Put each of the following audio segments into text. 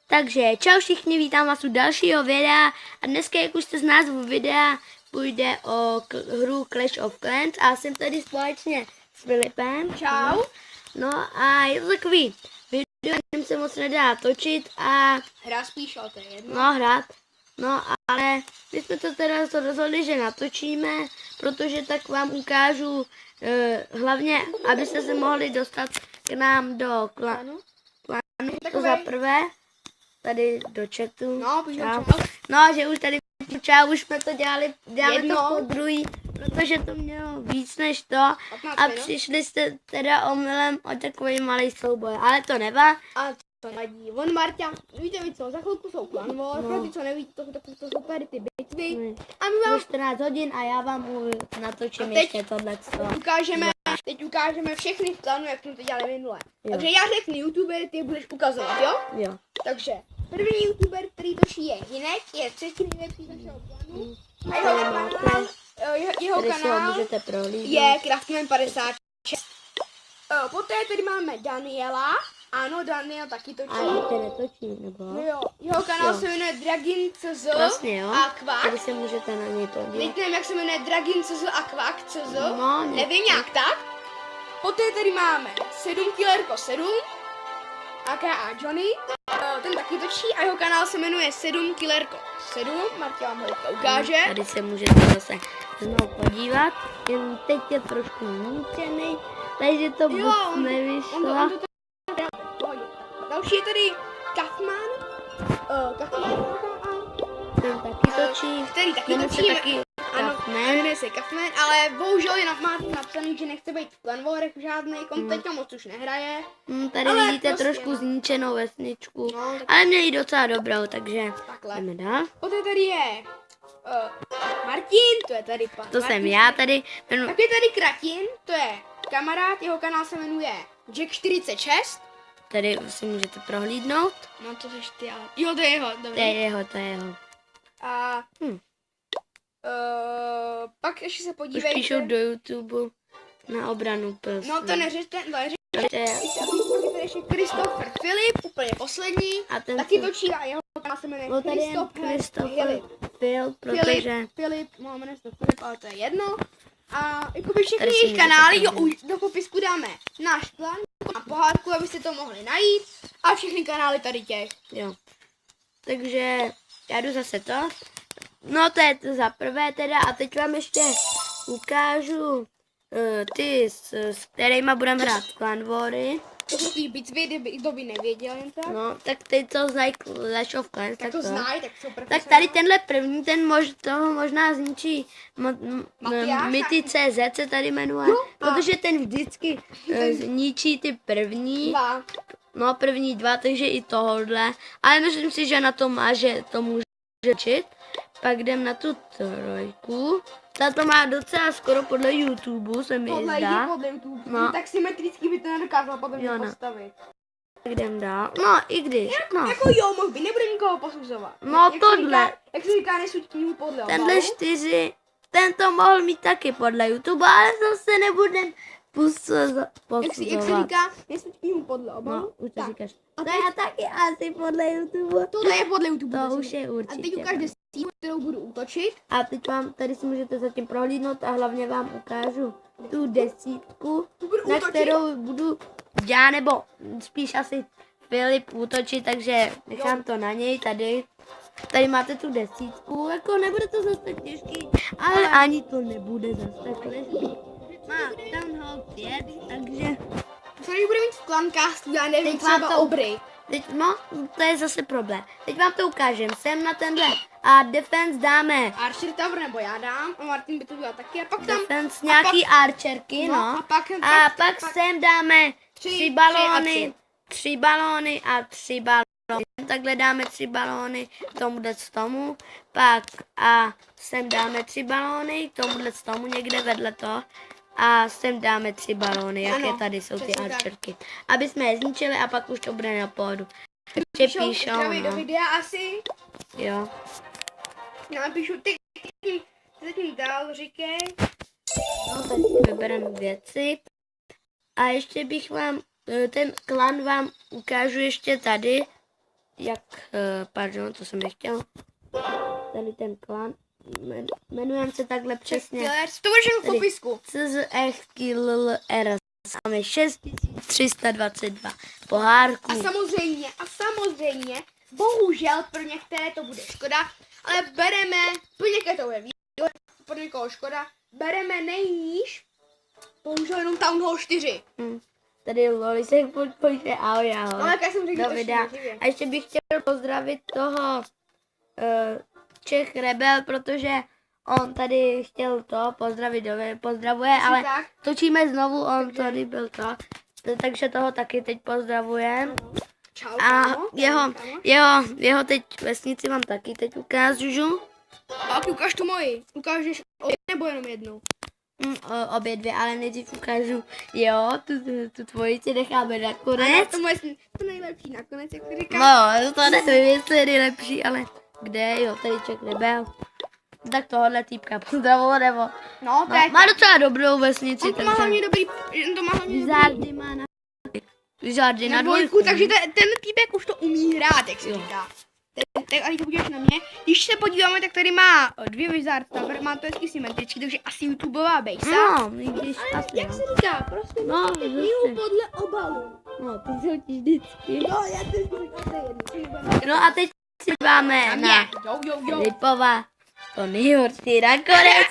Takže čau všichni, vítám vás u dalšího videa a dneska, jak už jste z názvu videa, půjde o hru Clash of Clans a jsem tady společně s Filipem. Čau. No a je to takový video, kterým se moc nedá točit a... Hra spíš, ale to je jedno. No, hrát. No, ale my jsme to teda rozhodli, že natočíme, protože tak vám ukážu hlavně, abyste se mohli dostat k nám do klanu. To za prvé. Tady do chatu. No, čau. No, že už tady čau, už jsme to děláme to po druhý, protože to mělo víc než to a přišli jste teda omylem o takový malý souboj, ale to nevá. A to nevadí. On Marťa, víte vy co, za chvilku jsou Clan War, pro ty co nevíte, to jsou tady ty bitvy. A my vám 14 hodin a já vám natočím ještě tohleto. Teď ukážeme všechny klanů, jak jsme to dělali minule. Takže já řeknu YouTuber, ty budeš ukazovat, jo? Jo. Takže první YouTuber, který točí je Hinek, je třetí nejlepší z našeho klanu. A jeho kanál je Craftman 56. Poté tady máme Daniela. Ano, Daniel taky točí. Ale ty netočí, nebo? No jo. Jeho kanál se jmenuje Dragin.cz a Kvak. Tady se můžete na něj podívat. Teď nevím, jak se jmenuje Dragin.cz a Kvak.cz. No, nevím, jak tak. Poté tady máme 7 Killerko 7. AKA Johnny. Ten taky točí a jeho kanál se jmenuje 7 Killerko 7. Martě vám ho ukáže. Tady se můžete zase znovu podívat. Jen teď je trošku ničený, takže to vůbec nevyšlo. Další je tady Kaufman. Ten taky točí. Který taky točí. Ano, jmenuje se Kaufman, ale bohužel je napsaný, že nechce být v Clan Warech žádný, teďka moc už nehraje. Tady ale vidíte prostě trošku zničenou vesničku, no, ale měli docela dobrou, takže jdeme dál. Poté tady je Martin, to je tady pan. To jsem já tady. Tak je tady Kratin, to je kamarád, jeho kanál se jmenuje Jack46. Tady si můžete prohlídnout. No to jsi ty, ale... Jo, to je jeho, dobrý. To je jeho. A... pak ještě se podívejte. Už píšou do YouTube na obranu prostě. No to neřešte, ještě Christopher Filip, úplně poslední. A ten taky točí a jeho kanál se jmenuje Christopher Filip, protože... Filip, no jmenuje se Filip, ale to je jedno. A jakoby všechny jejich kanály, jo, do popisku dáme náš klan na pohádku, abyste to mohli najít. A všechny kanály tady těch. Jo. Takže já jdu zase to. No to je to za prvé teda a teď vám ještě ukážu ty, s kterýma budeme hrát Clan Wary. To jsou ty bitvy, kdo by nevěděl jen tak. No, tak ty to znají Clash of Clans. Tak to znají, tak jsou tak tady tenhle první, toho možná zničí Myty.cz se tady jmenuje, protože ten vždycky zničí ty první. No, první dva, takže i tohodle. Ale myslím si, že na to má, že to může učit. Pak jdem na tu trojku. Ta to má docela skoro podle YouTube, se mi zdá. Podle YouTube. No. Tak symetricky by to nedokázal podle mě postavit. Tak jdem dál. No, i když. Jako jo, mohl by, nebude nikoho posuzovat. No tohle. Jak se říká, nesuď knihu podle obalu. Tenhle 4, ten to mohl mít taky podle YouTube, ale zase nebudem posuzovat. Jak se říká, nesuď knihu podle obalu. No, už to říkáš. To je taky asi podle YouTube. Tohle je podle YouTube. To už je určitě. A teď ukáž desítku, kterou budu útočit. A teď vám, tady si můžete zatím prohlídnout a hlavně vám ukážu tu desítku, na kterou budu já, nebo spíš asi Filip útočit, takže nechám to na něj tady. Tady máte tu desítku, jako nebude to zase tak těžký, ale ani to nebude zase tak těžký. Má Town Hall 5, takže... Když bude mít v Clancastu, já nevím, třeba obry. Teď, no, to je zase problém. Teď vám to ukážem. Sem na tenhle. A defense dáme. Archer Tower, nebo já dám. A Martin by to udělal taky. A pak tam... Defense, nějaký archerky, no. A pak sem dáme 3 balóny. 3 balóny a 3 balóny. Takhle dáme 3 balóny tomuhle z tomu. Pak a sem dáme 3 balóny tomuhle z tomu někde vedle to. A sem dáme 3 balóny, jaké tady jsou ty archerky. Aby jsme je zničili a pak už to bude na pódu. Píšou do videa asi. Jo. Napíšu, ty zatím dál říkej. No, tady si vybereme věci. A ještě bych vám, ten klan vám ukážu ještě tady. pardon, to jsem nechtěl. Tady ten klan, jmenujeme se takhle přesně. To bude v popisku. CZFKLLR. Máme 6322 pohárků. A samozřejmě, bohužel pro některé to bude škoda, ale bereme, pro některé to bude výhoda, pro někoho škoda, bereme nejníž, bohužel jenom Town Hall 4. Tady Lolisek podpojíte, ahoj. Ale jak jsem řekl, a ještě bych chtěl pozdravit toho Čech Rebel, protože on tady chtěl to pozdravit, pozdravuje, ale tak? Točíme znovu, on tady byl to, takže toho taky teď pozdravujem. Čau, A kámo, jeho teď vesnici vám taky teď ukážu. A ukáž tu moji, ukážeš nebo jenom jednou? Obě dvě, ale nejdřív ukážu, tu tvoji ti necháme nakonec. Ne, to moje to nejlepší nakonec, jak ty říkáš. No, to nevím, jestli je nejlepší, ale kde, tady Čech Rebel. Tak tohohle týpka pozdravu, nebo... No, má docela dobrou vesnici. On to má hlavně dobrý, Wizardy na dvojku, takže ten týpek už to umí hrát, jak se říká. Tak ani to budeš na mě. Když se podíváme, tak tady má 2 Wizard Tower, má to hezky symetricky, takže asi YouTubeová base. No, když asi, jak se říká, prostě knihu podle obalu. No, ty jsou ti vždycky. No, já to jedno. No a teď si dáme na Lipova to nejhorší nakonec.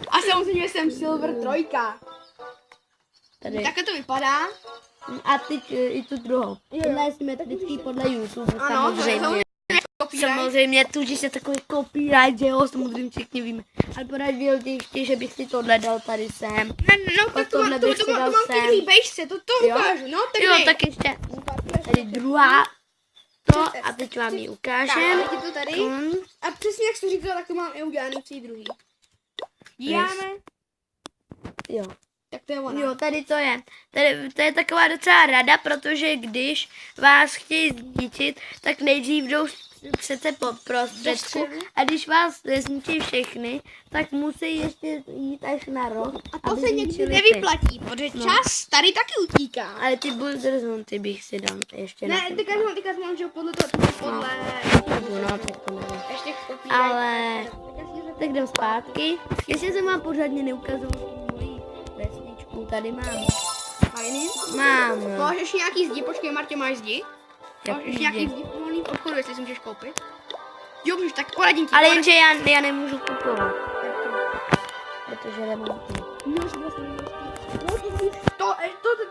A samozřejmě jsem Silver 3. Tady. Takhle to vypadá. A teď i tu druhou. Tohle jsme vždycky podle YouTube, samozřejmě. Samozřejmě, tuží se takový copyright, že jo, samozřejmě všichni víme. Ale pořád ještě, že bych si tohle dal tady sem. No, tak to mám ty bejšce, to ukážu, no, tak jo, tak ještě tady druhá. To a teď vám ji ukážem. Tak, to tady. A přesně jak jsi říkala, tak to mám i udělaný v druhý. Díváme. Jo. Tak to je ona. Jo, tady to je. To je taková docela rada, protože když vás chtějí zničit, tak nejdřív jdou přece po prostředku a když vás zničí všechny, tak musí ještě jít až na roh. A to se někdy nevyplatí, protože čas tady taky utíká. Ale ty Builder Zone, ty bych si dal ještě ne, ty mám, že podle toho, podle... No, tak to nevím. Ještě ale... Tak jdem zpátky. Ještě jsem vám pořádně neukazoval moji vesničku. Tady mám. Fajný? Mám. Máš ještě nějaký zdi? Počkej, Martě, máš zdi? Máš ještě nějaký zdi v volným obchodu, jestli si můžeš koupit? Jo, můžeš, tak poradím ti. Ale jenže já nemůžu kupovat. Protože nemám.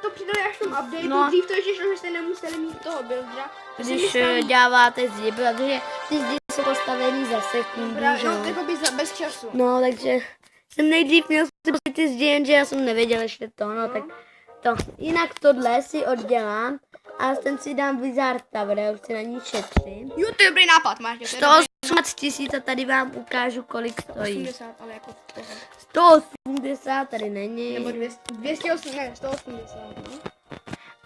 To přidali až v tom updateu, dřív to ještě šlo, že jste nemuseli mít toho buildera. Když dáváte zdi, protože ty zdi jsou postavený za sekundu, že jo? No, by bez času. No, takže jsem nejdřív měl ty zdi, jenže já jsem nevěděl ještě to, no tak to. Jinak tohle si oddělám a ten si dám Wizard Tower, já už si na ní šetřím. Jo, to je dobrý nápad, máš. 118 000 a tady vám ukážu, kolik stojí. 180, ale jako toho. 180 tady není. Nebo 280, ne, 180, no.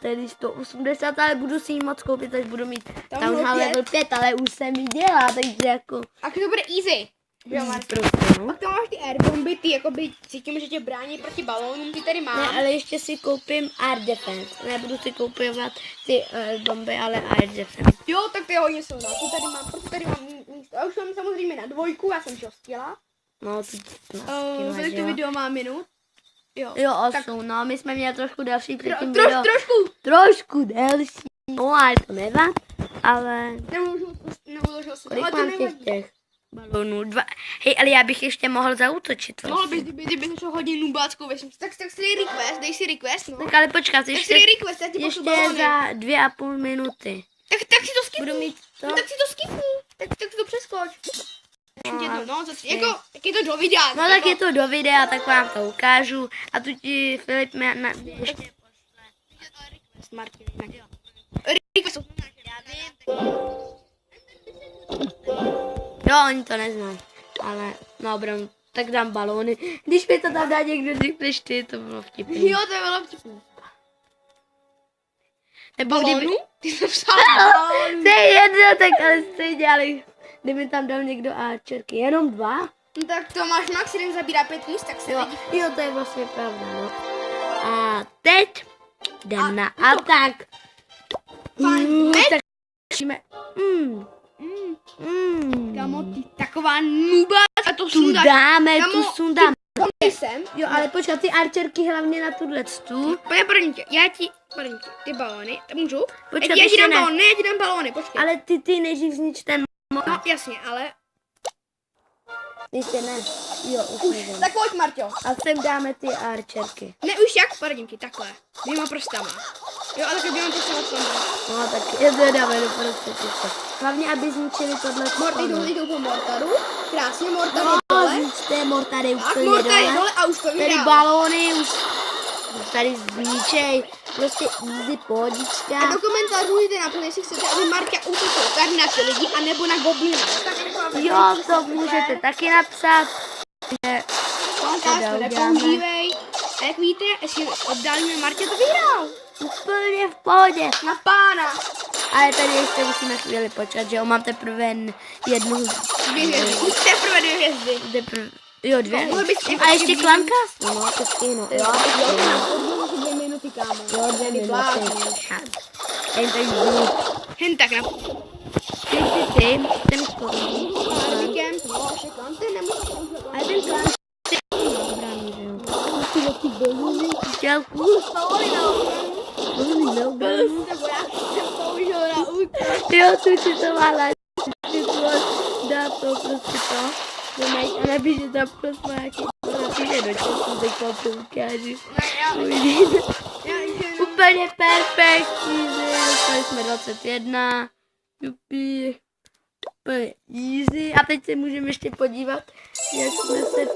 Tady 180, ale budu si ji moc koupit, až budu mít Town Hall level 5, ale už jsem ji dělala, takže jako... A to bude easy. Jo, pak tam máš ty airbomby, ty jakoby cítím, že tě brání proti balónům, ty tady mám. Ne, ale ještě si koupím Air Defense. Nebudu si koupovat ty bomby, ale Air Defense. Jo, tak ty hodně jsou, no. Ty tady mám místo. A už mám samozřejmě na 2, já jsem šostila. No, ty kolik to video má minut? Jo, 8, no, my jsme měli trošku delší předtím video. Trošku delší, no, ale to nevadí, ale... Neuložil jsem. Kolik mám těch balonů? 2. Hej, ale já bych ještě mohl zaútočit. Mohl bys, kdyby šel hodně nubáckou vesnici. Tak si dej request, dej si request, no. Tak ale počkat, ještě za 2,5 minuty. Tak si to skipni. Budu mít to? Tak si to skipni. Tak si to přeskoč. Tak je to do videa. No tak je to do videa, tak vám to ukážu. A tu ti Filip ještě pošle. Request. Jo, oni to neznají, ale no, tak dám balóny. Když mi to tam dá někdo dřív než ty, to bylo vtipný. Jo, to bylo vtipný. Nebo balónu? Ty jsi psal balónu. To je jedno, tak ale stejně, ale kdyby tam dal někdo Archerky, jenom 2. No tak to máš max, jeden zabírá 5 míst, tak se jo, to je vlastně pravda, no. A teď jdem na atak. Tak Jsme... Kamo, ty taková nuba, a to Tu sundáš. dáme, Kamo, tu sundáme. Jsem. Jo, ale počkat, ty arčerky hlavně na tuhle tu. První tě, ty balóny, to můžu? Počkat, Já ti ještě dám ne. balóny, já ti dám balóny, počkej. Ale ty nejdřív znič ten No, jasně, ale... Ještě ne. Jo, už nevím. Tak pojď, Marťo. A sem dáme ty arčerky. Ne, už jak, paradinky, takhle. Dvěma prstama. Jo, ale tak dvěma prstama co tam bylo. No tak je to dáme do prostě. Hlavně, aby zničili tohle. Jdou po mortaru. Krásně, mortar je No, dole. zničte mortary Tak, úplně mortar je dole. dole a už to Tady vydá. balóny už tady zničej. Prostě easy, A pohodička. do komentářů jde například, jestli chcete, aby Marta útočil tady na ty lidi, anebo na gobliny. Jo, to můžete taky napsat. Komentář to nepoužívej. A jak víte, jestli oddálíme Martě, to vyhrál. Úplně v pohodě. Na pána. Ale tady ještě musíme chvíli počkat, že jo, mám teprve jednu. Dvě hvězdy. Už teprve dvě hvězdy. Jo, dvě. Mohl bys A ještě klanka? No, to stejno. Jo, Už 2 minuty, kámo. jo, 2 minuty. Jen tak Jen tak na ty, ten klan. víkend. No, ještě klam, ty nemůžu použít. Ale ten klan. Dobrá, že jo. Ty balony, chtěl. Jo, tu si to mála. Ty to dá to prostě to. A napíše tam prostě nějaký. Napíše do času, teď vám to ukážu. Uvidíte. Úplně perfektní, dostali jsme 21. Jupi. Úplně easy. A teď se můžeme ještě podívat, jak jsme se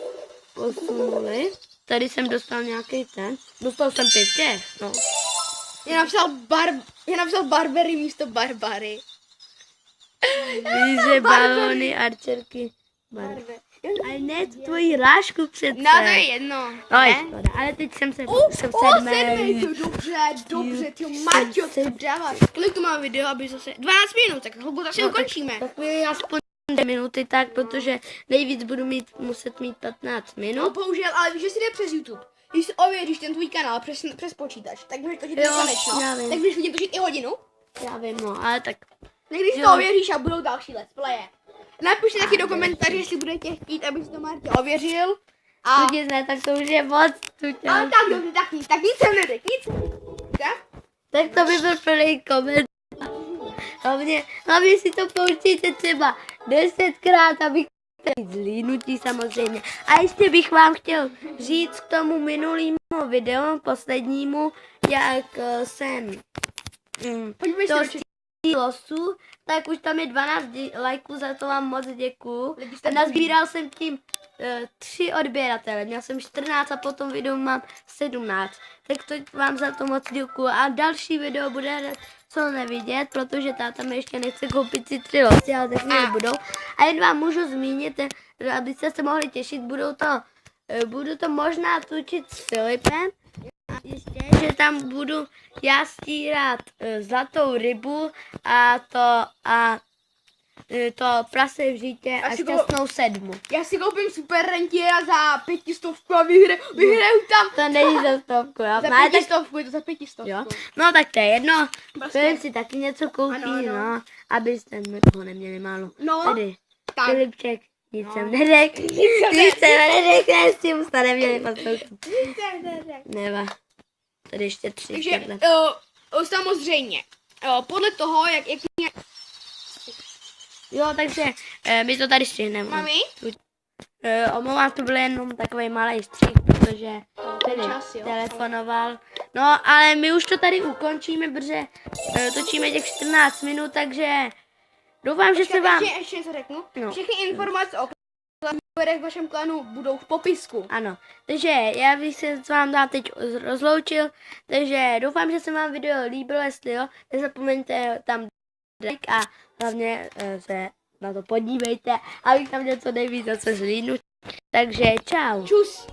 posunuli. Tady jsem dostal nějaký ten. Dostal jsem 5 těch, no. Já napsal Barbery místo Barbary. Víže, balony, arčerky. Ale ne tu tvoji rášku přece. No, to je jedno. No, Ne? škoda, ale teď jsem se jsem sedmý, dobře, ty Marťo, co dáváš? Kolik tu má video, aby zase, 12 minut, tak hlubu zase ukončíme. Tak aspoň 2 minuty, tak, protože nejvíc budu muset mít 15 No minut. bohužel, ale víš, že si jde přes YouTube. Když si ověříš ten tvůj kanál přes počítač, tak můžeš točit nekonečno. já vím. Tak můžeš vidět točit i hodinu. Já vím, no, ale tak. Když Jo. to ověříš a budou další let's playe. Napište taky do komentářů, jestli budete chtít, abych si to Martě ověřil. A... Tu ne, tak to už je moc. Ale tak dobře, tak nic jsem neřekl, nic. Tak to by byl plný komentář. Hlavně si to pouštíte třeba 10krát, abych zlínutí samozřejmě. A ještě bych vám chtěl říct k tomu minulému videu, poslednímu, jak jsem Pojďme to si losu, tak už tam je 12 lajků, za to vám moc děkuju. Lidi jste A nazbíral jsem tím 3 odběratele, měl jsem 14 a potom video mám 17. Tak to vám za to moc děkuju. A další video bude co nevidět, protože táta mi ještě nechce koupit si 3 losy, ale tak nebudou. A jen vám můžu zmínit, abyste se mohli těšit, budu to možná točit s Filipem. A ještě, že tam budu já stírat zlatou rybu a to prase v žítě a šťastnou 7. Já si koupím super rentiera za 500 a vyhraju tam. To není za 100, jo. Za No, ale 500, je to za 500. jo. No tak to je jedno. Prostě. Filip si taky něco koupí, Ano, ano. no. Abyste mi toho neměli málo. No, Tady, tak. Filipček, nic jsem neřekl. Nic jsem neřekl, s tím jste neměli poslouchat. Neva. Tady ještě 3. Takže samozřejmě, podle toho, jak Jo, takže my to tady stihneme. mami, Omlouvám, to byl jenom takový malý střih, protože tady čas, jo. telefonoval. No, ale my už to tady ukončíme, protože točíme těch 14 minut, takže doufám, že se vám... Ještě něco řeknu. No. Všechny informace o v vašem klanu budou v popisku. Ano, takže já bych se s vám teď rozloučil, takže doufám, že se vám video líbilo, jestli jo, nezapomeňte tam like a hlavně se na to podívejte, abych tam měl co nejvíc zase zlídnut. Takže čau. Čus.